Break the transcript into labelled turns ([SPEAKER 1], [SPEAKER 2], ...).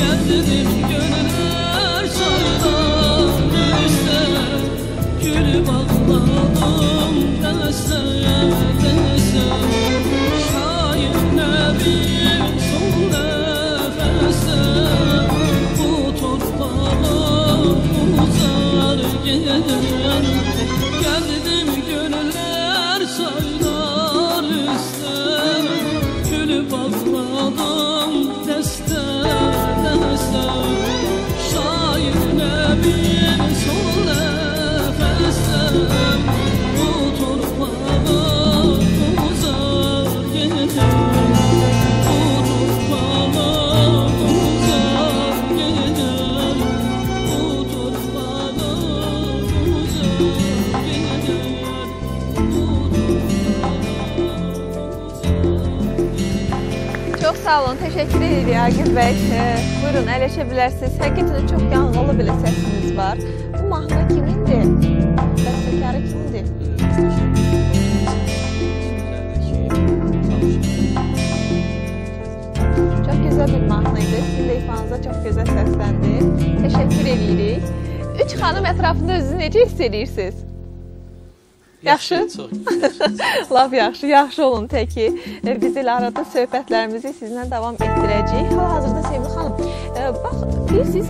[SPEAKER 1] Geldim gönüller çaylar üstə, gülü bağladım dəstə, dəstə. Şair nəbim son nəfəsdə, bu torpağı uzar gedər. Geldim gönüller çaylar üstə, gülü bağladım dəstə, dəstə. Şair nəbim son nəfəsdə, bu torpağı uzar gedər. Bu torpağı uzar gedər. Bu torpağı uzar gedər.
[SPEAKER 2] Çox sağ olun, təşəkkür edirik Agil bəy. Buyurun, əyləşə bilərsiniz. Həqiqətən çox yanğılı belə səsiniz var. Bu mahnı kimindir? Bəstəkarı kimdir? Çox gözəl bir mahnı idi. Sizin də ifanıza çox gözəl səsləndi. Təşəkkür edirik. 3 xanım ətrafında özünüzü necə hiss edirsiniz? Yaxşı?
[SPEAKER 1] Çox.
[SPEAKER 2] Laf yaxşı, yaxşı olun təki. Biz elə arada söhbətlərimizi sizinlə davam etdirəcəyik. Hal-hazırda sevgili xanım, bax, bilirsiniz,